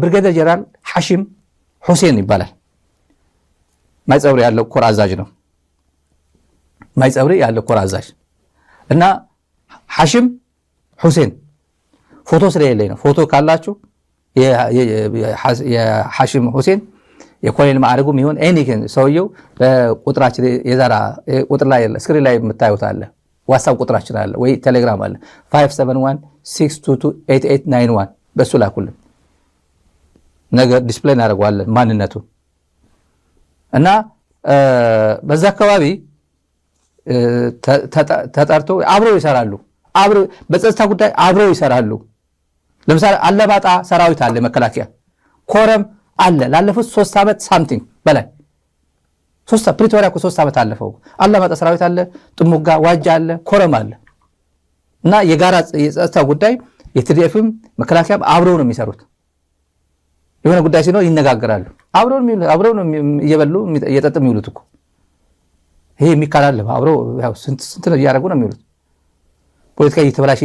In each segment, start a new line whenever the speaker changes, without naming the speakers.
ብርጋዴር ጀነራል ሐሺም ሁሴን ይባላል። ማይጸብሪ ያለው ኮር አዛዥ ነው። ማይጸብሪ ያለው ኮር አዛዥ እና ሐሺም ሁሴን ፎቶ ስለሌለኝ ነው። ፎቶ ካላችሁ የሐሺም ሁሴን የኮሎኔል ማዕረጉም ይሁን ኤኒኪን ሰውየው በቁጥራችን የዛራ ቁጥር ላይ ስክሪን ላይ የምታዩት አለ። ዋትስአፕ ቁጥራችን አለ ወይ ቴሌግራም አለ 5716228891 በሱ ላኩልን። ነገር ዲስፕሌይ እናደርገዋለን ማንነቱ እና በዛ አካባቢ ተጠርቶ አብረው ይሰራሉ። አብረው በጸጥታ ጉዳይ አብረው ይሰራሉ። ለምሳሌ አለማጣ ሰራዊት አለ መከላከያ ኮረም አለ ላለፉት 3 ዓመት ሳምቲንግ በላይ ፕሪቶሪያ 3 ዓመት አለፈው። አለማጣ ሰራዊት አለ፣ ጥሙጋ ዋጃ አለ፣ ኮረም አለ እና የጋራ የጸጥታ ጉዳይ የትዲኤፍም መከላከያም አብረው ነው የሚሰሩት። የሆነ ጉዳይ ሲኖር ይነጋገራሉ። አብረው ነው እየበሉ እየጠጡ የሚውሉት እኮ ይሄ የሚካላል አብረው ያው ስንት ነው እያደረጉ ነው የሚውሉት። ፖለቲካ እየተበላሸ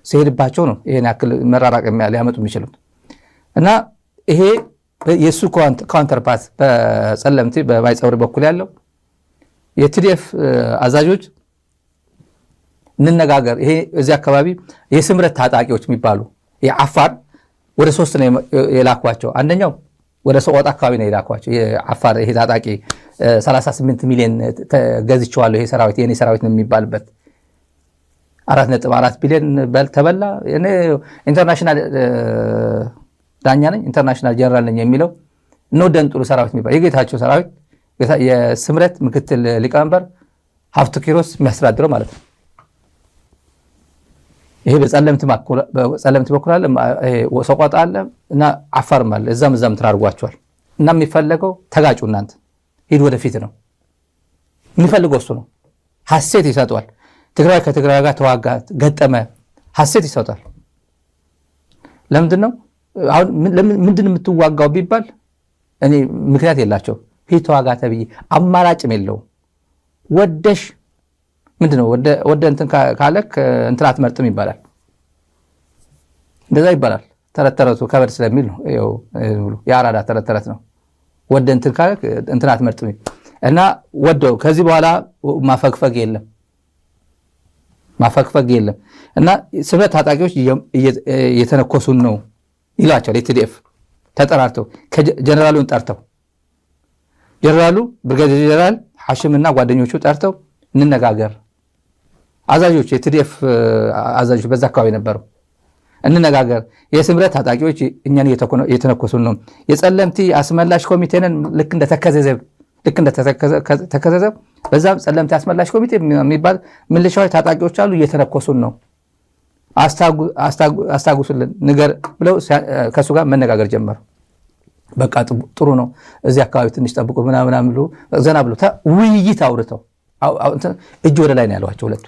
ሲሄድባቸው ነው ይሄን ያክል መራራቅ ሊያመጡ የሚችሉት እና ይሄ የሱ ካውንተርፓርት በጸለምቲ በማይጸብሪ በኩል ያለው የቲዲኤፍ አዛዦች እንነጋገር። ይሄ እዚህ አካባቢ የስምረት ታጣቂዎች የሚባሉ የአፋር ወደ 3 ነው የላኳቸው። አንደኛው ወደ ሰቆጣ አካባቢ ነው የላኳቸው የአፋር ይሄ ታጣቂ 38 ሚሊዮን ገዝቼዋለሁ ይሄ ሰራዊት የኔ ሰራዊት ነው የሚባልበት 4.4 ቢሊዮን ተበላ። እኔ ኢንተርናሽናል ዳኛ ነኝ ኢንተርናሽናል ጀነራል ነኝ የሚለው ነው ደንጥሩ ሰራዊት የሚባል የጌታቸው ሰራዊት የስምረት ምክትል ሊቀመንበር ሀፍቱ ኪሮስ የሚያስተዳድረው ማለት ነው። ይሄ በጸለምት በኩል አለ ሰቆጣ አለ እና አፋርም አለ። እዛም ተራርጓቸዋል እና የሚፈለገው ተጋጩ እናንተ ሂድ ወደፊት ነው የሚፈልገው እሱ ነው። ሐሴት ይሰጧል። ትግራይ ከትግራይ ጋር ተዋጋ ገጠመ ሐሴት ይሰጣል። ለምንድን ነው አሁን ምንድን የምትዋጋው ቢባል እኔ ምክንያት የላቸው ሂድ ተዋጋ ተብዬ አማራጭም የለው ወደሽ ምንድነው ወደ እንትን ካለክ እንትን አትመርጥም ይባላል። እንደዛ ይባላል። ተረተረቱ ከበድ ስለሚል ነው ይኸው የአራዳ ተረተረት ነው። ወደ እንትን ካለክ እንትን አትመርጥም እና ወደው ከዚህ በኋላ ማፈግፈግ የለም እና ስምረት ታጣቂዎች እየተነኮሱን ነው ይላቸዋል። የቲዲኤፍ ተጠራርተው ጀነራሉን ጠርተው ጀነራሉ ብርጋዴር ጀነራል ሐሺምና ጓደኞቹ ጠርተው እንነጋገር አዛዦች የቲዲኤፍ አዛዦች በዛ አካባቢ ነበሩ። እንነጋገር የስምረት ታጣቂዎች እኛን እየተነኮሱን ነው። የጸለምቲ አስመላሽ ኮሚቴንን ልክ እንደተከዘዘ በዛም ጸለምቲ አስመላሽ ኮሚቴ የሚባል ምልሻዊ ታጣቂዎች አሉ እየተነኮሱን ነው አስታጉሱልን ንገር ብለው ከሱ ጋር መነጋገር ጀመሩ። በቃ ጥሩ ነው እዚህ አካባቢ ትንሽ ጠብቁ ምናምን ብሎ ዘና ብሎ ውይይት አውርተው እጅ ወደ ላይ ነው ያሏቸው ሁለቱ።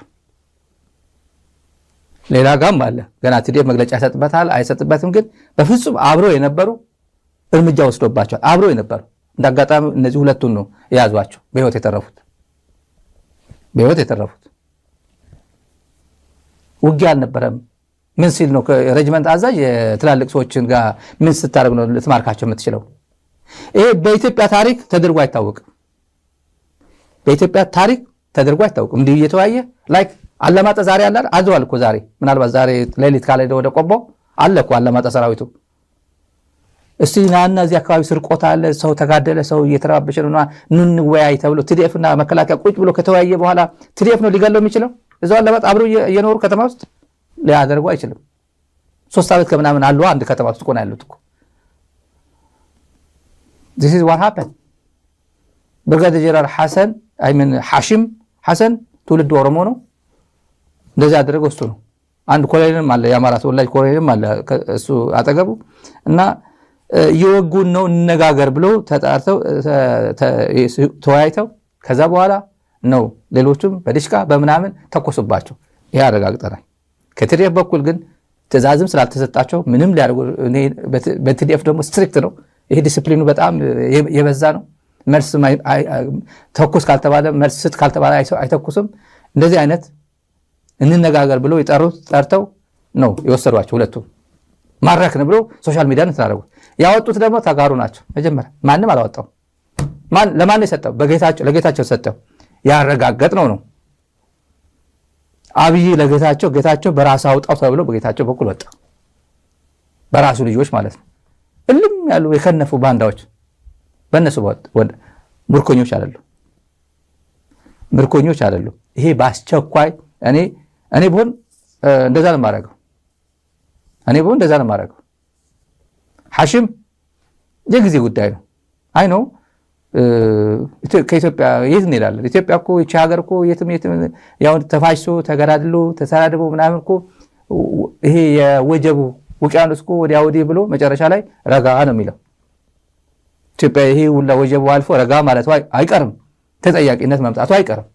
ሌላ ጋም አለ ገና ትዲኤፍ መግለጫ ይሰጥበታል አይሰጥበትም፣ ግን በፍጹም አብረው የነበሩ እርምጃ ወስዶባቸዋል። አብረው የነበሩ እንዳጋጣሚ እነዚህ ሁለቱን ነው የያዟቸው በህይወት የተረፉት። ውጊያ አልነበረም። ምን ሲል ነው ከሬጅመንት አዛዥ የትላልቅ ሰዎችን ጋር ምን ስታደርግ ነው ልትማርካቸው የምትችለው? ይሄ በኢትዮጵያ ታሪክ ተደርጎ አይታወቅም። እንዲህ እየተወያየ ላይክ አለማጣ ዛሬ አለ አድሯል እኮ ዛሬ ምናልባት ዛሬ ሌሊት ካለ ወደ ቆቦ አለ እኮ አለማጣ ሰራዊቱ። እስቲ ናና እዚህ አካባቢ ስርቆታ አለ፣ ሰው ተጋደለ፣ ሰው እየተረባበሸ ነው፣ እንወያይ ተብሎ ቲዲኤፍና መከላከያ ቁጭ ብሎ ከተወያየ በኋላ ቲዲኤፍ ነው ሊገለው የሚችለው? እዛው አለማጣ አብሮ እየኖሩ ከተማ ውስጥ ሊያደርጉ አይችልም። 3 ዓመት ከምናምን አሉ አንድ ከተማ ውስጥ ቆና ያሉት እኮ። this is what happened። ብርጋዴር ጀነራል ሐሺም ሐሰን ትውልድ ኦሮሞ ነው። እንደዚህ ያደረገው እሱ ነው። አንድ ኮሎኔልም አለ የአማራ ተወላጅ ኮሎኔልም አለ እሱ አጠገቡ እና የወጉን ነው እንነጋገር ብለው ተጣርተው ተወያይተው ከዛ በኋላ ነው ሌሎችም በዲሽቃ በምናምን ተኮሱባቸው። ይሄ አረጋግጠናል። ከቲዲኤፍ በኩል ግን ትዕዛዝም ስላልተሰጣቸው ምንም ሊያደርጉ በቲዲኤፍ ደግሞ ስትሪክት ነው። ይሄ ዲሲፕሊኑ በጣም የበዛ ነው። መልስ ተኩስ ካልተባለ መልስ ስጥ ካልተባለ አይተኩስም። እንደዚህ አይነት እንነጋገር ብለው ጠርተው ነው የወሰዷቸው ሁለቱ ማረክን ብሎ ሶሻል ሚዲያን ተናገሩ። ያወጡት ደግሞ ተጋሩ ናቸው። መጀመሪያ ማንም አላወጣው። ለማን የሰጠው? ለጌታቸው ሰጠው። ያረጋገጥ ነው። አብይ ለጌታቸው በራሱ አውጣው ተብሎ በጌታቸው በኩል ወጣ። በራሱ ልጆች ማለት ነው። እልም ያሉ የከነፉ ባንዳዎች በእነሱ ምርኮኞች አይደሉ። ይሄ በአስቸኳይ እኔ ብሆን እንደዛ ነው የማደርገው። ሐሽም የጊዜ ጉዳይ ነው። አይ ነው ከኢትዮጵያ የት እንሄዳለን? ኢትዮጵያ እኮ ይቺ ሀገር እኮ የትም ያው ተፋጅቶ ተገዳድሎ ተሰዳድቦ ምናምን እኮ ይሄ የወጀቡ ውቅያኖስ እኮ ወዲያ ወዲህ ብሎ መጨረሻ ላይ ረጋ ነው የሚለው። ኢትዮጵያ ይሄ ሁላ ወጀቡ አልፎ ረጋ ማለት አይቀርም፣ ተጠያቂነት መምጣቱ አይቀርም።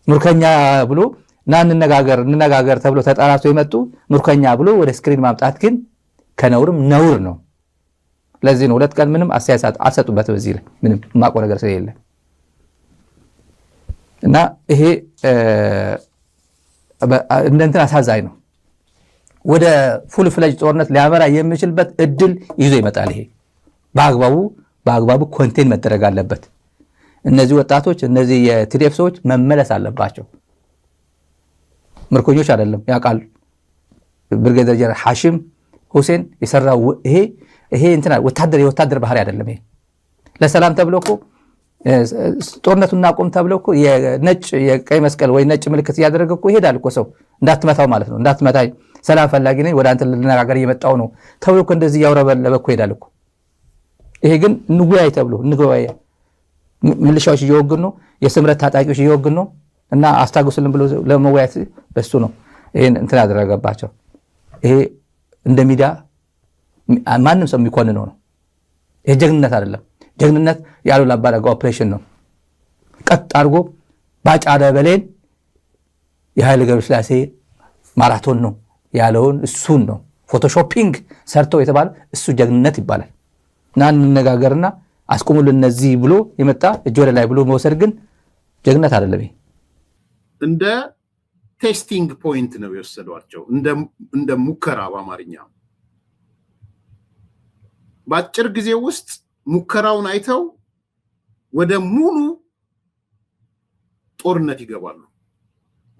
ምርኮኛ ብሎ እንነጋገር ተብሎ ተጣራቶ የመጡ ምርኮኛ ብሎ ወደ ስክሪን ማምጣት ግን ከነውርም ነውር ነው። ለዚህ ነው 2 ቀን ምንም አስተያየት አልሰጡበት በዚህ ላይ ምንም ማቆ ነገር ስለሌለ እና ይሄ እንደንትን አሳዛኝ ነው። ወደ ፉል ፍለጅ ጦርነት ሊያመራ የሚችልበት እድል ይዞ ይመጣል። ይሄ በአግባቡ ኮንቴን መደረግ አለበት። እነዚህ ወጣቶች እነዚህ የቲዲኤፍ ሰዎች መመለስ አለባቸው። ምርኮኞች አይደለም ያውቃል። ብርጌደር ጀነራል ሐሽም ሁሴን የሰራው ይሄ እንትና የወታደር ባህሪ አይደለም። ይሄ ለሰላም ተብሎ እኮ ጦርነቱን እናቆም ተብሎ እኮ የቀይ መስቀል ወይ ነጭ ምልክት እያደረገ እኮ ይሄዳል እኮ ሰው እንዳትመታው ማለት ነው። እንዳትመታኝ ሰላም ፈላጊ ነኝ ወደ አንተ ልነጋገር እየመጣው ነው ተብሎ እኮ እንደዚህ ያወረበለበ እኮ ይሄዳል እኮ። ይሄ ግን እንወያይ ተብሎ ሚሊሻዎች እየወግን ነው፣ የስምረት ታጣቂዎች እየወግን ነው እና አስታግሱልን ብሎ ለመወያየት በሱ ነው ይሄን እንትን ያደረገባቸው። ይሄ እንደ ሚዲያ ማንም ሰው የሚኮንነው ነው። ይሄ ጀግንነት አይደለም። ጀግንነት ያሉላ አባ ነጋ ኦፕሬሽን ነው። ቀጥ አድርጎ ባጫ ደበሌን የኃይለ ገብረስላሴ ማራቶን ነው ያለውን እሱን ነው ፎቶሾፒንግ ሰርተው የተባለ እሱ ጀግንነት ይባላል። እና እንነጋገርና አስቆሙልን እነዚህ ብሎ የመጣ እጅ ወደ ላይ ብሎ መውሰድ ግን ጀግንነት አይደለም።
እንደ ቴስቲንግ ፖይንት ነው የወሰዷቸው፣ እንደ ሙከራ በአማርኛ በአጭር ጊዜ ውስጥ ሙከራውን አይተው ወደ ሙሉ ጦርነት ይገባሉ።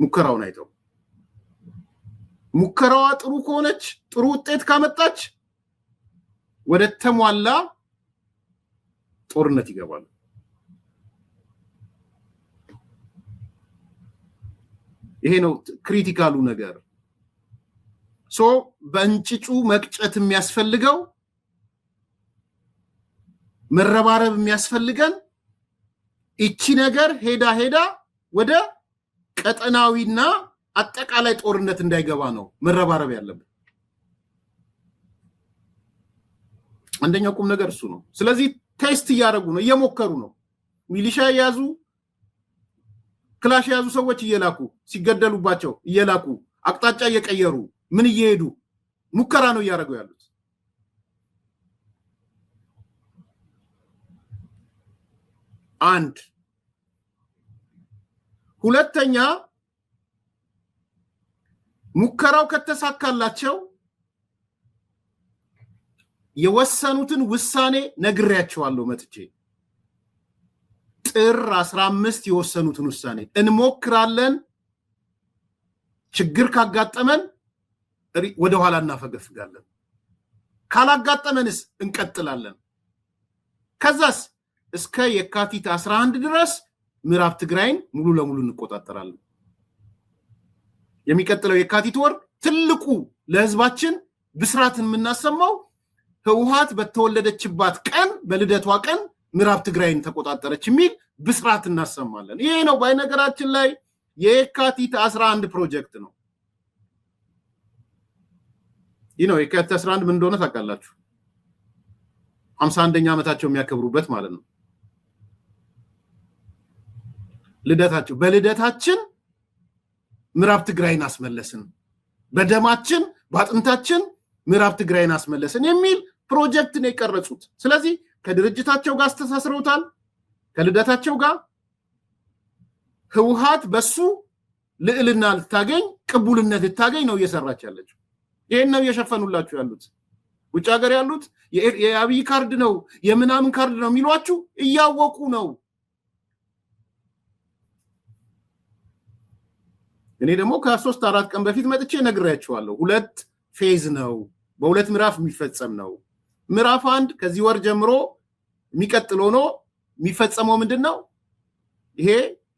ሙከራውን አይተው ሙከራዋ ጥሩ ከሆነች ጥሩ ውጤት ካመጣች ወደ ተሟላ ጦርነት ይገባሉ። ይሄ ነው ክሪቲካሉ ነገር። በእንጭጩ መቅጨት የሚያስፈልገው መረባረብ የሚያስፈልገን እቺ ነገር ሄዳ ወደ ቀጠናዊና አጠቃላይ ጦርነት እንዳይገባ ነው መረባረብ ያለብን። አንደኛው ቁም ነገር እሱ ነው። ስለዚህ ቴስት እያደረጉ ነው፣ እየሞከሩ ነው። ሚሊሻ የያዙ ክላሽ የያዙ ሰዎች እየላኩ ሲገደሉባቸው እየላኩ አቅጣጫ እየቀየሩ ምን እየሄዱ ሙከራ ነው እያደረጉ ያሉት። አንድ ሁለተኛ ሙከራው ከተሳካላቸው የወሰኑትን ውሳኔ ነግሬያቸዋለሁ መጥቼ ጥር 15 የወሰኑትን ውሳኔ እንሞክራለን፣ ችግር ካጋጠመን ወደ ኋላ እናፈገፍጋለን፣ ካላጋጠመንስ እንቀጥላለን። ከዛስ እስከ የካቲት 11 ድረስ ምዕራብ ትግራይን ሙሉ ለሙሉ እንቆጣጠራለን። የሚቀጥለው የካቲት ወር ትልቁ ለህዝባችን ብስራትን የምናሰማው ህወሓት በተወለደችባት ቀን በልደቷ ቀን ምዕራብ ትግራይን ተቆጣጠረች የሚል ብስራት እናሰማለን። ይሄ ነው በነገራችን ላይ የካቲት 11 ፕሮጀክት ነው። የካቲት 11 ምን እንደሆነ ታውቃላችሁ? 51ኛ ዓመታቸው የሚያከብሩበት ማለት ነው። ልደታቸው በልደታችን ምዕራብ ትግራይን አስመለስን፣ በደማችን በአጥንታችን ምዕራብ ትግራይን አስመለስን የሚል ፕሮጀክት ነው የቀረጹት። ስለዚህ ከድርጅታቸው ጋር አስተሳስረውታል። ከልደታቸው ጋር ህወሓት በሱ ልዕልና ልታገኝ ቅቡልነት ልታገኝ ነው እየሰራች ያለችው። ይሄን ነው እየሸፈኑላችሁ ያሉት። ውጭ ሀገር ያሉት የአብይ ካርድ ነው የምናምን ካርድ ነው የሚሏችሁ እያወቁ ነው። እኔ ደግሞ ከ3-4 ቀን በፊት መጥቼ ነግሬያችኋለሁ። 2 ፌዝ ነው፣ በ2 ምዕራፍ የሚፈጸም ነው። ምዕራፍ 1 ከዚህ ወር ጀምሮ የሚቀጥለው ነው። የሚፈጸመው ምንድነው? ይሄ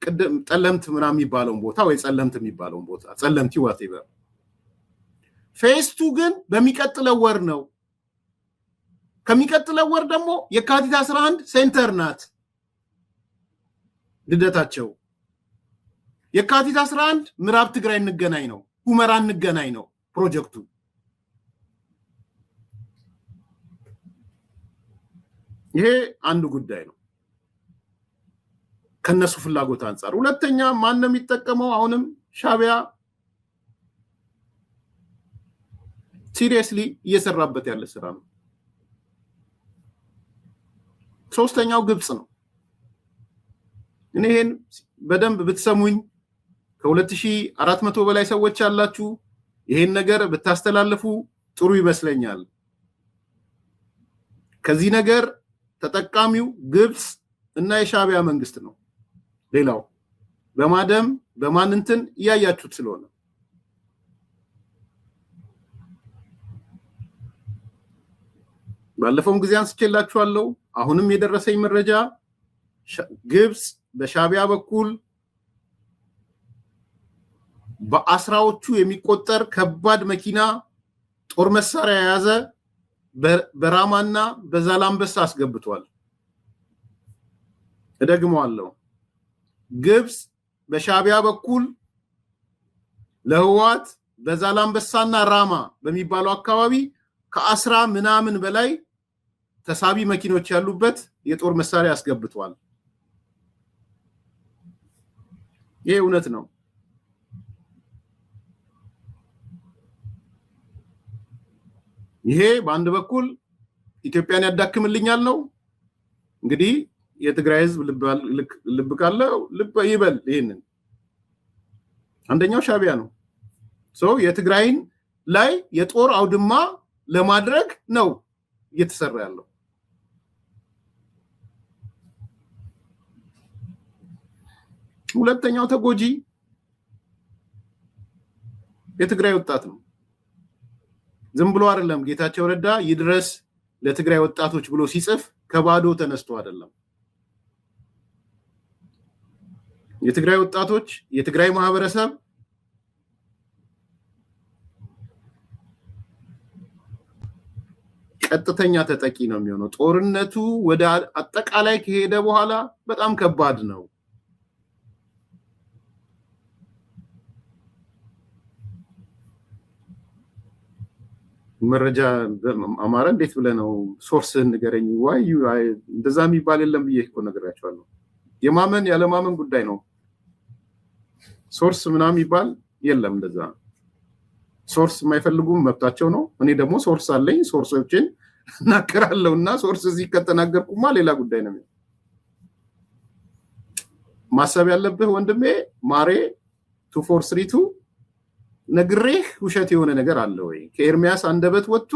ቅድም ጠለምት ምናምን የሚባለውን ቦታ ወይ ጸለምት የሚባለውን ቦታ ጸለምቲ whatever። ፌዝ 2 ግን በሚቀጥለው ወር ነው። ከሚቀጥለው ወር ደግሞ የካቲት 11 ሴንተር ናት ልደታቸው። የካቲት 11 ምዕራብ ትግራይ እንገናኝ ነው፣ ሁመራ እንገናኝ ነው ፕሮጀክቱ። ይሄ አንዱ ጉዳይ ነው ከነሱ ፍላጎት አንፃር። ሁለተኛ ማን ነው የሚጠቀመው? አሁንም ሻቢያ ሲሪየስሊ እየሰራበት ያለ ስራ ነው። ሶስተኛው ግብጽ ነው። እኔ ይሄን በደንብ ብትሰሙኝ ከ2400 በላይ ሰዎች ያላችሁ ይሄን ነገር ብታስተላልፉ ጥሩ ይመስለኛል። ከዚህ ነገር ተጠቃሚው ግብጽ እና የሻቢያ መንግስት ነው። ሌላው በማደም በማንንትን እያያችሁት ስለሆነ ባለፈውም ጊዜ አንስቼላችኋለሁ። አሁንም የደረሰኝ መረጃ ግብጽ በሻቢያ በኩል በአስራዎቹ የሚቆጠር ከባድ መኪና ጦር መሳሪያ የያዘ በራማና በዛላምበሳ አስገብቷል። እደግመዋለሁ። ግብጽ በሻቢያ በኩል ለህወሓት በዛላምበሳና ራማ በሚባለው አካባቢ ከ10 ምናምን በላይ ተሳቢ መኪኖች ያሉበት የጦር መሳሪያ አስገብቷል። ይሄ እውነት ነው። ይሄ በአንድ በኩል ኢትዮጵያን ያዳክምልኛል ነው። እንግዲህ የትግራይ ህዝብ ልብ ካለው ልብ ይበል። ይሄንን አንደኛው ሻቢያ ነው። የትግራይን ላይ የጦር አውድማ ለማድረግ ነው እየተሰራ ያለው። ሁለተኛው ተጎጂ የትግራይ ወጣት ነው። ዝም ብሎ አይደለም ጌታቸው ረዳ ይድረስ ለትግራይ ወጣቶች ብሎ ሲጽፍ ከባዶ ተነስቶ አይደለም። የትግራይ ወጣቶች የትግራይ ማህበረሰብ ቀጥተኛ ተጠቂ ነው የሚሆነው። ጦርነቱ ወደ አጠቃላይ ከሄደ በኋላ በጣም ከባድ ነው። መረጃ አማራ እንዴት ብለህ ነው ሶርስህን ንገረኝ። ዋይ እንደዛ የሚባል የለም ብዬ እኮ ነግራቸዋለሁ። የማመን ያለማመን ጉዳይ ነው። ሶርስ ምናምን የሚባል የለም። እንደዛ ሶርስ የማይፈልጉም መብታቸው ነው። እኔ ደግሞ ሶርስ አለኝ፣ ሶርሶችን እናገራለሁና ሶርስ እዚህ ከተናገርኩማ ሌላ ጉዳይ ነው። ማሰብ ያለብህ ወንድሜ ማሬ 2432 ነግሬህ ውሸት የሆነ ነገር አለ ወይ? ከኤርሚያስ አንደበት ወጥቶ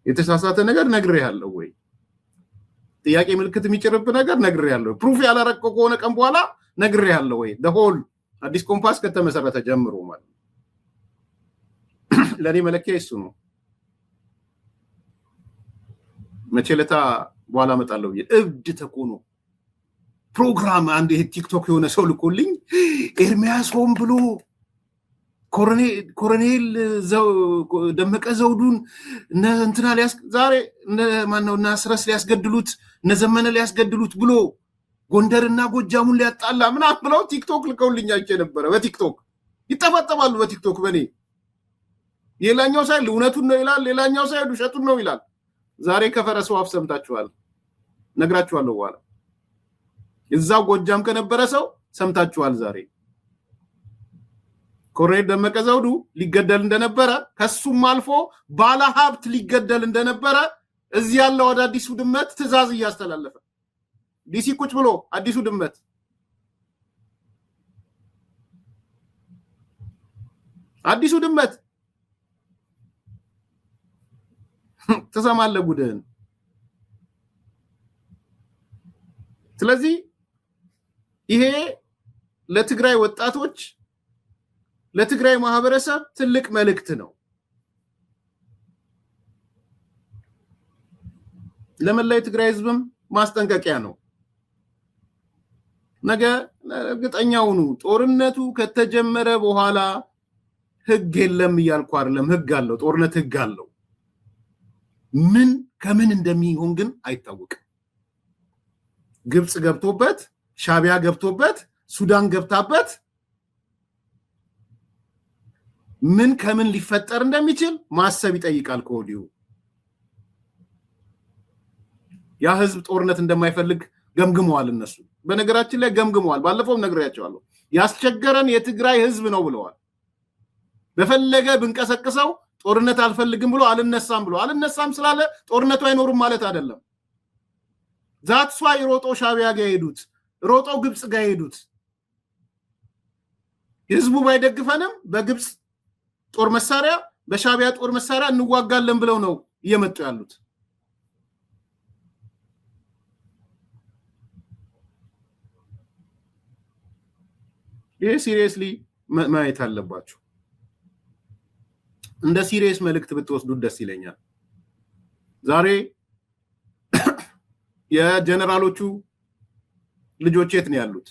የተሳሳተ ነገር ነግሬሃለሁ ወይ? ጥያቄ ምልክት የሚጭርብ ነገር ነግሬሃለሁ። ፕሩፍ ያላረቀው ከሆነ ቀን በኋላ ነግሬሃለሁ ወይ? ሆል አዲስ ኮምፓስ ከተመሰረተ ጀምሮ ማለት ለኔ መለኪያ እሱ ነው። መቼለታ በኋላ መጣለው እብድ ተኮኖ ፕሮግራም አንድ ቲክቶክ የሆነ ሰው ልኮልኝ ኤርሚያስ ሆን ብሎ ኮሎኔል ደመቀ ዘውዱን እንትና ዛሬ ማነው እና አስረስ ሊያስገድሉት እነ ዘመነ ሊያስገድሉት ብሎ ጎንደርና ጎጃሙን ሊያጣላ ምናምን ብለው ቲክቶክ ልከውልኝ አይቼ ነበረ። በቲክቶክ ይጠፋጠፋሉ። በቲክቶክ በኔ ሌላኛው ሳይል እውነቱን ነው ይላል፣ ሌላኛው ሳይል ውሸቱን ነው ይላል። ዛሬ ከፈረሱ አፍ ሰምታችኋል፣ ነግራችኋለሁ። በኋላ እዛው ጎጃም ከነበረ ሰው ሰምታችኋል። ዛሬ ኮሎኔል ደመቀ ዘውዱ ሊገደል እንደነበረ ከሱም አልፎ ባለ ሀብት ሊገደል እንደነበረ እዚህ ያለው ወደ አዲሱ ድመት ትዕዛዝ እያስተላለፈ ዲሲ ቁጭ ብሎ አዲሱ ድመት ትሰማለህ ጉድህን። ስለዚህ ይሄ ለትግራይ ወጣቶች ለትግራይ ማህበረሰብ ትልቅ መልእክት ነው። ለመላው የትግራይ ህዝብም ማስጠንቀቂያ ነው። ነገ እርግጠኛ ሁኑ ጦርነቱ ከተጀመረ በኋላ ህግ የለም እያልኩ አይደለም። ህግ አለው፣ ጦርነት ህግ አለው። ምን ከምን እንደሚሆን ግን አይታወቅም። ግብጽ ገብቶበት፣ ሻቢያ ገብቶበት፣ ሱዳን ገብታበት ምን ከምን ሊፈጠር እንደሚችል ማሰብ ይጠይቃል ከወዲሁ። ያ ህዝብ ጦርነት እንደማይፈልግ ገምግመዋል። እነሱ በነገራችን ላይ ገምግመዋል። ባለፈውም ነግሬያቸዋለሁ። ያስቸገረን የትግራይ ህዝብ ነው ብለዋል። በፈለገ ብንቀሰቅሰው ጦርነት አልፈልግም ብሎ አልነሳም ብሎ አልነሳም ስላለ ጦርነቱ አይኖርም ማለት አይደለም። ዛትሷ ሮጦ ሻቢያ ጋር ሄዱት፣ ሮጦ ግብጽ ጋር ሄዱት። ህዝቡ ባይደግፈንም በግብጽ ጦር መሳሪያ በሻቢያ ጦር መሳሪያ እንዋጋለን ብለው ነው እየመጡ ያሉት። ይሄ ሲሪየስሊ ማየት አለባችሁ። እንደ ሲሪየስ መልእክት ብትወስዱት ደስ ይለኛል። ዛሬ የጀነራሎቹ ልጆች የት ነው ያሉት?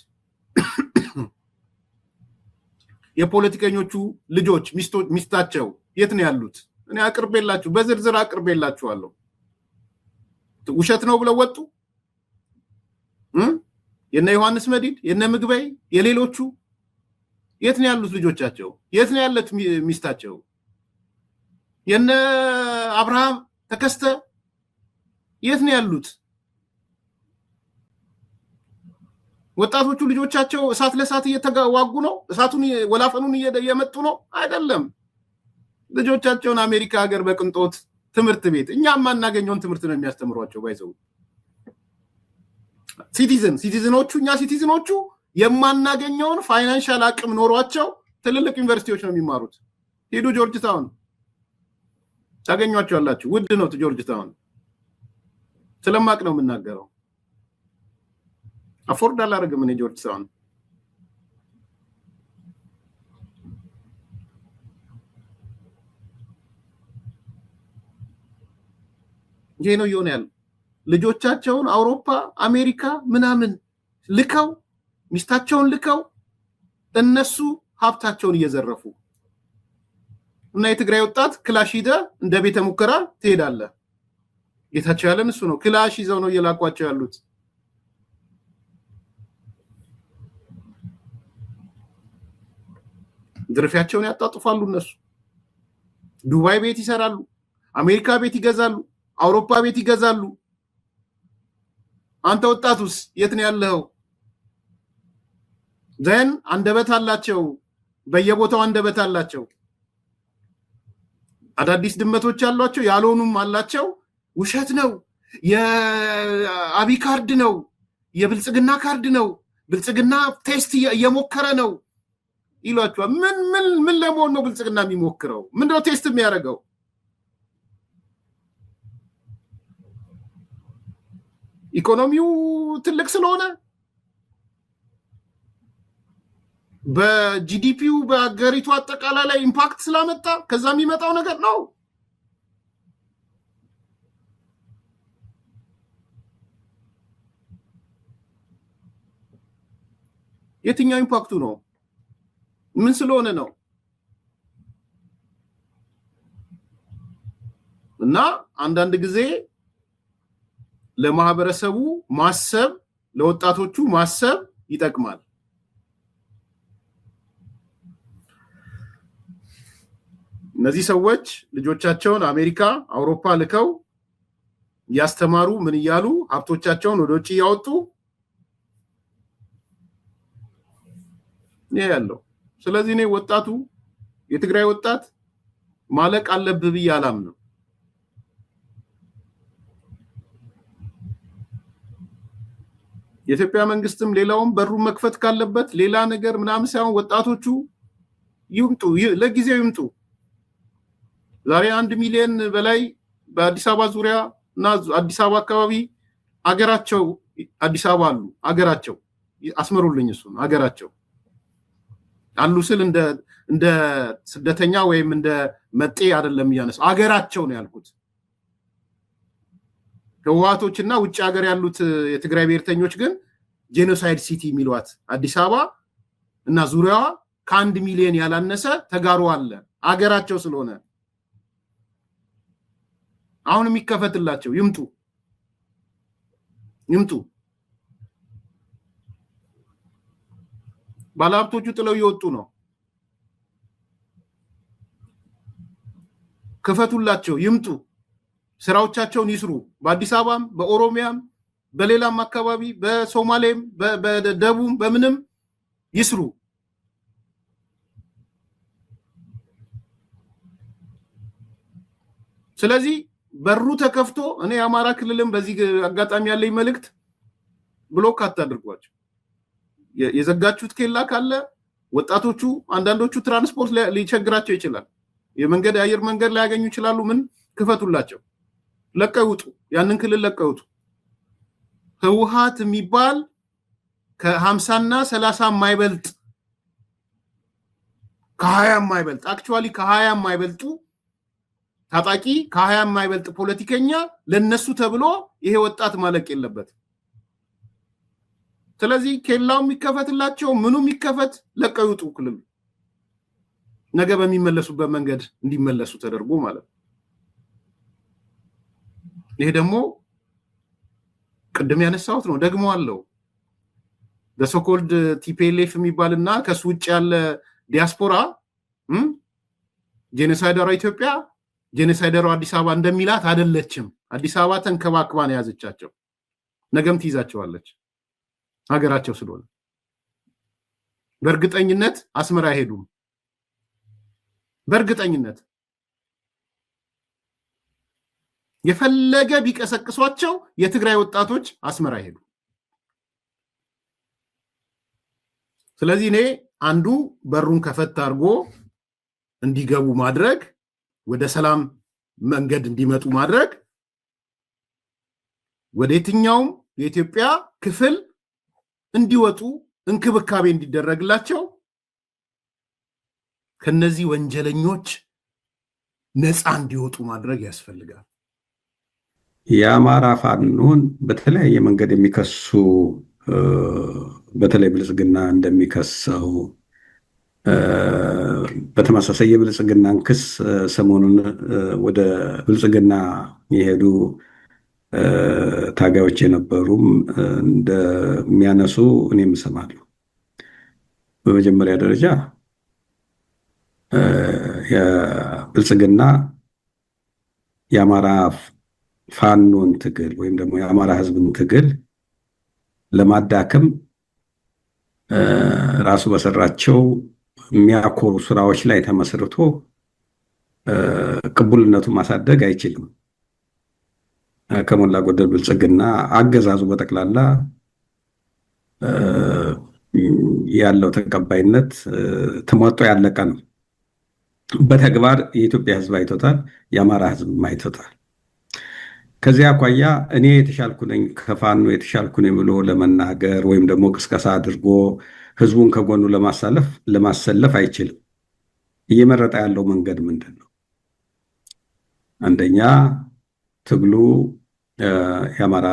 የፖለቲከኞቹ ልጆች ሚስታቸው የት ነው ያሉት? እኔ አቅርቤላችሁ በዝርዝር አቅርቤላችኋለሁ። ውሸት ነው ብለው ወጡ። የነ ዮሐንስ መዲድ የነ ምግበይ የሌሎቹ የት ነው ያሉት ልጆቻቸው? የት ነው ያለት ሚስታቸው? የነ አብርሃም ተከስተ የት ነው ያሉት? ወጣቶቹ ልጆቻቸው እሳት ለእሳት እየተዋጉ ነው። እሳቱን ወላፈኑን እየመጡ ነው አይደለም። ልጆቻቸውን አሜሪካ ሀገር በቅንጦት ትምህርት ቤት እኛም ማናገኘውን ትምህርት ነው የሚያስተምሯቸው። ባይዘው ሲቲዝኖቹ እኛ ሲቲዝኖቹ የማናገኘውን ፋይናንሻል አቅም ኖሯቸው ትልልቅ ዩኒቨርሲቲዎች ነው የሚማሩት። ሄዱ ጆርጅ ታውን ታገኟቸዋላችሁ። ውድ ነው ጆርጅ ታውን። ስለማቅ ነው የምናገረው። አፎርድ አላደርግም እኔ ጆርጅ ታውን። ይሄ ነው እየሆነ ያለው። ልጆቻቸውን አውሮፓ አሜሪካ ምናምን ልከው ሚስታቸውን ልከው እነሱ ሀብታቸውን እየዘረፉ እና የትግራይ ወጣት ክላሽ ይዘ እንደ ቤተ ሙከራ ትሄዳለህ። ጌታቸው ያለን እሱ ነው። ክላሽ ይዘው ነው እየላኳቸው ያሉት። ዝርፊያቸውን ያጣጥፋሉ እነሱ። ዱባይ ቤት ይሰራሉ፣ አሜሪካ ቤት ይገዛሉ፣ አውሮፓ ቤት ይገዛሉ። አንተ ወጣቱስ የት ነው ያለው? ዘን አንደበት አላቸው፣ በየቦታው አንደበት አላቸው። አዳዲስ ድመቶች አሏቸው፣ ያልሆኑም አላቸው። ውሸት ነው፣ የአቢ ካርድ ነው፣ የብልጽግና ካርድ ነው፣ ብልጽግና ቴስት እየሞከረ ነው ይሏቸዋል። ምን ለመሆን ነው ብልጽግና የሚሞክረው? ምንድነው ቴስት የሚያደርገው? ኢኮኖሚው ትልቅ ስለሆነ በጂዲፒው በአገሪቱ አጠቃላይ ላይ ኢምፓክት ስላመጣ ከዛ የሚመጣው ነገር ነው። የትኛው ኢምፓክቱ ነው? ምን ስለሆነ ነው? እና አንዳንድ ጊዜ ለማህበረሰቡ ማሰብ፣ ለወጣቶቹ ማሰብ ይጠቅማል። እነዚህ ሰዎች ልጆቻቸውን አሜሪካ፣ አውሮፓ ልከው ያስተማሩ ምን እያሉ ሀብቶቻቸውን ወደ ውጭ እያወጡ ነው ያለው። ስለዚህ እኔ ወጣቱ የትግራይ ወጣት ማለቅ አለብህ ብዬ አላምንም። የኢትዮጵያ መንግስትም ሌላውም በሩን መክፈት ካለበት ሌላ ነገር ምናምን ሳይሆን ወጣቶቹ ይምጡ፣ ለጊዜው ይምጡ። ዛሬ 1 ሚሊዮን በላይ በአዲስ አበባ ዙሪያ እና አዲስ አበባ አካባቢ አገራቸው አዲስ አበባ አሉ። አገራቸው አስመሩልኝ፣ እሱን አገራቸው አሉ ስል እንደ ስደተኛ ወይም እንደ መጤ አይደለም እያነሳ አገራቸው ነው ያልኩት። ህወሓቶችና ውጭ ሀገር ያሉት የትግራይ ብሔርተኞች ግን ጄኖሳይድ ሲቲ የሚሏት አዲስ አበባ እና ዙሪያዋ ከ1 ሚሊዮን ያላነሰ ተጋሩ አለ። አገራቸው ስለሆነ አሁን የሚከፈትላቸው ይምጡ። ባለሀብቶቹ ጥለው እየወጡ ነው። ክፈቱላቸው፣ ይምጡ፣ ስራዎቻቸውን ይስሩ። በአዲስ አበባም በኦሮሚያም በሌላም አካባቢ በሶማሌም በደቡብም በምንም ይስሩ። ስለዚህ በሩ ተከፍቶ እኔ የአማራ ክልልም በዚህ አጋጣሚ ያለኝ መልእክት ብሎክ አታድርጓቸው። የዘጋችሁት ኬላ ካለ ወጣቶቹ አንዳንዶቹ ትራንስፖርት ሊቸግራቸው ይችላል። የአየር መንገድ ላይ ያገኙ ይችላሉ። ምን ክፈቱላቸው፣ ለቀው ይውጡ፣ ያንን ክልል ለቀው ይውጡ። ህወሓት የሚባል ከ50 እና 30 የማይበልጥ ከ20 የማይበልጥ አክቹዋሊ ከ20 የማይበልጡ ታጣቂ ከ20 የማይበልጥ ፖለቲከኛ ለነሱ ተብሎ ይሄ ወጣት ማለቅ የለበት። ስለዚህ ኬላው የሚከፈትላቸው ምኑ የሚከፈት ለቀው ይውጡ ክልሉ ነገ በሚመለሱበት መንገድ እንዲመለሱ ተደርጎ ማለት ነው። ይሄ ደግሞ ቅድም ያነሳሁት ነው፣ ደግሞ አለው በሶኮልድ ቲፒኤልኤፍ የሚባልና ከሱ ውጭ ያለ ዲያስፖራ ጄኖሳይደሯ ኢትዮጵያ ጄኖሳይደሯ አዲስ አበባ እንደሚላት አይደለችም። አዲስ አበባ ተንከባክባ ነው የያዘቻቸው፣ ነገም ትይዛቸዋለች ሀገራቸው ስለሆነ። በእርግጠኝነት አስመራ አይሄዱም። በእርግጠኝነት የፈለገ ቢቀሰቅሷቸው የትግራይ ወጣቶች አስመራ አይሄዱ። ስለዚህ እኔ አንዱ በሩን ከፈት አድርጎ እንዲገቡ ማድረግ፣ ወደ ሰላም መንገድ እንዲመጡ ማድረግ፣ ወደ የትኛውም የኢትዮጵያ ክፍል እንዲወጡ እንክብካቤ እንዲደረግላቸው፣ ከነዚህ ወንጀለኞች ነፃ እንዲወጡ ማድረግ ያስፈልጋል።
የአማራ ፋኖን በተለያየ መንገድ የሚከሱ በተለይ ብልጽግና እንደሚከሰው በተመሳሳይ የብልጽግናን ክስ ሰሞኑን ወደ ብልጽግና የሄዱ ታጋዮች የነበሩም እንደሚያነሱ እኔም እሰማለሁ። በመጀመሪያ ደረጃ የብልጽግና የአማራ ፋኖን ትግል ወይም ደግሞ የአማራ ሕዝብን ትግል ለማዳከም ራሱ በሰራቸው የሚያኮሩ ስራዎች ላይ ተመስርቶ ቅቡልነቱን ማሳደግ አይችልም። ከሞላ ጎደል ብልጽግና አገዛዙ በጠቅላላ ያለው ተቀባይነት ተሟጦ ያለቀ ነው። በተግባር የኢትዮጵያ ሕዝብ አይቶታል፣ የአማራ ሕዝብ አይቶታል። ከዚያ አኳያ እኔ የተሻልኩ ነኝ ከፋኖ የተሻልኩ ነኝ ብሎ ለመናገር ወይም ደግሞ ቅስቀሳ አድርጎ ህዝቡን ከጎኑ ለማሰለፍ አይችልም። እየመረጠ ያለው መንገድ ምንድን ነው? አንደኛ ትግሉ የአማራ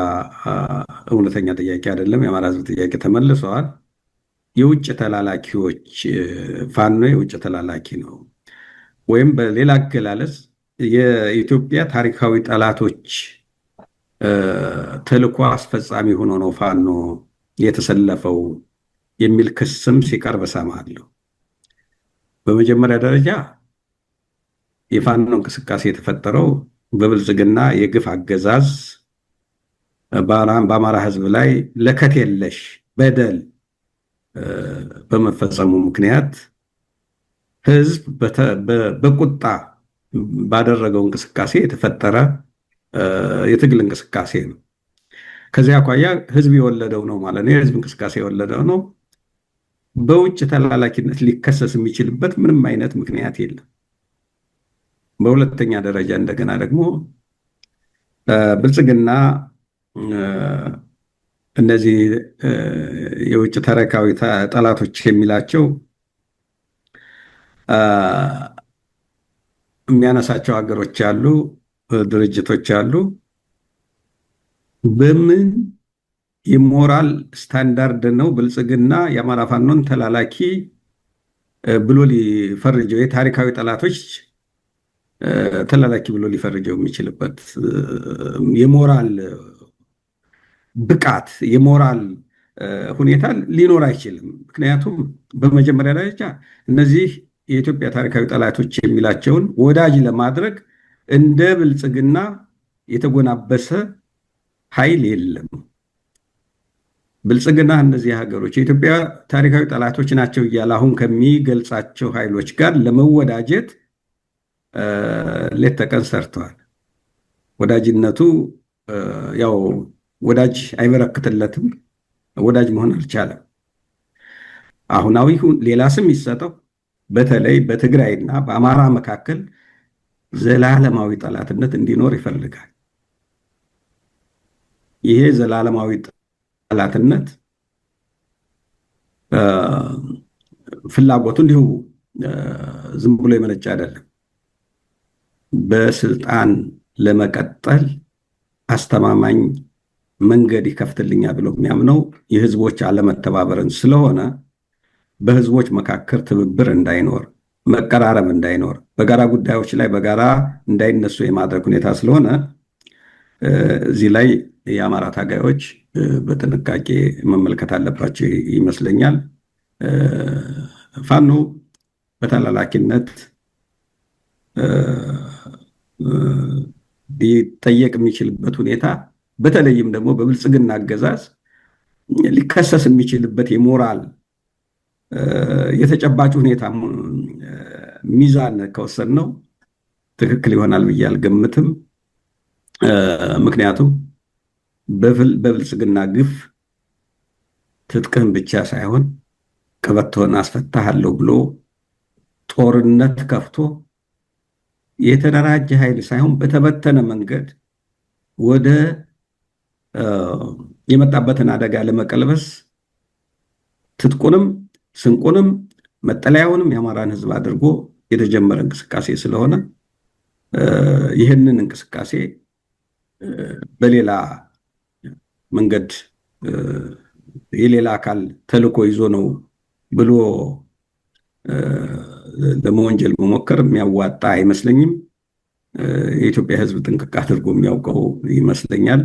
እውነተኛ ጥያቄ አይደለም። የአማራ ህዝብ ጥያቄ ተመልሰዋል። የውጭ ተላላኪዎች ፋኖ የውጭ ተላላኪ ነው፣ ወይም በሌላ አገላለጽ የኢትዮጵያ ታሪካዊ ጠላቶች ተልዕኮ አስፈጻሚ ሆኖ ነው ፋኖ የተሰለፈው የሚል ክስም ሲቀርብ እሰማለሁ። በመጀመሪያ ደረጃ የፋኖ እንቅስቃሴ የተፈጠረው በብልጽግና የግፍ አገዛዝ በአማራ ህዝብ ላይ ለከት የለሽ በደል በመፈጸሙ ምክንያት ህዝብ በቁጣ ባደረገው እንቅስቃሴ የተፈጠረ የትግል እንቅስቃሴ ነው። ከዚያ አኳያ ህዝብ የወለደው ነው ማለት ነው። የህዝብ እንቅስቃሴ የወለደው ነው። በውጭ ተላላኪነት ሊከሰስ የሚችልበት ምንም አይነት ምክንያት የለም። በሁለተኛ ደረጃ እንደገና ደግሞ ብልጽግና እነዚህ የውጭ ታሪካዊ ጠላቶች የሚላቸው የሚያነሳቸው ሀገሮች አሉ፣ ድርጅቶች አሉ። በምን የሞራል ስታንዳርድ ነው ብልጽግና የአማራ ፋኖን ተላላኪ ብሎ ሊፈርጀው የታሪካዊ ጠላቶች ተላላኪ ብሎ ሊፈርጀው የሚችልበት የሞራል ብቃት የሞራል ሁኔታ ሊኖር አይችልም። ምክንያቱም በመጀመሪያ ደረጃ እነዚህ የኢትዮጵያ ታሪካዊ ጠላቶች የሚላቸውን ወዳጅ ለማድረግ እንደ ብልጽግና የተጎናበሰ ኃይል የለም። ብልጽግና እነዚህ ሀገሮች የኢትዮጵያ ታሪካዊ ጠላቶች ናቸው እያለ አሁን ከሚገልጻቸው ኃይሎች ጋር ለመወዳጀት ሌት ተቀን ሰርተዋል። ወዳጅነቱ ያው ወዳጅ አይበረክትለትም፣ ወዳጅ መሆን አልቻለም። አሁናዊ ሌላ ስም ይሰጠው፣ በተለይ በትግራይና በአማራ መካከል ዘላለማዊ ጠላትነት እንዲኖር ይፈልጋል። ይሄ ዘላለማዊ ጠላትነት ፍላጎቱ እንዲሁ ዝም ብሎ የመነጨ አይደለም። በስልጣን ለመቀጠል አስተማማኝ መንገድ ይከፍትልኛል ብሎ የሚያምነው የህዝቦች አለመተባበርን ስለሆነ በህዝቦች መካከል ትብብር እንዳይኖር፣ መቀራረብ እንዳይኖር፣ በጋራ ጉዳዮች ላይ በጋራ እንዳይነሱ የማድረግ ሁኔታ ስለሆነ እዚህ ላይ የአማራ ታጋዮች በጥንቃቄ መመልከት አለባቸው ይመስለኛል። ፋኖ በተላላኪነት ሊጠየቅ የሚችልበት ሁኔታ በተለይም ደግሞ በብልጽግና አገዛዝ ሊከሰስ የሚችልበት የሞራል የተጨባጭ ሁኔታ ሚዛን ከወሰድነው ትክክል ይሆናል ብዬ አልገምትም። ምክንያቱም በብልጽግና ግፍ ትጥቅህን ብቻ ሳይሆን ቀበቶህን አስፈታሃለሁ ብሎ ጦርነት ከፍቶ የተደራጀ ኃይል ሳይሆን በተበተነ መንገድ ወደ የመጣበትን አደጋ ለመቀልበስ ትጥቁንም ስንቁንም መጠለያውንም የአማራን ህዝብ አድርጎ የተጀመረ እንቅስቃሴ ስለሆነ ይህንን እንቅስቃሴ በሌላ መንገድ የሌላ አካል ተልዕኮ ይዞ ነው ብሎ ለመወንጀል መሞከር የሚያዋጣ አይመስለኝም። የኢትዮጵያ ህዝብ ጥንቅቅ አድርጎ የሚያውቀው ይመስለኛል።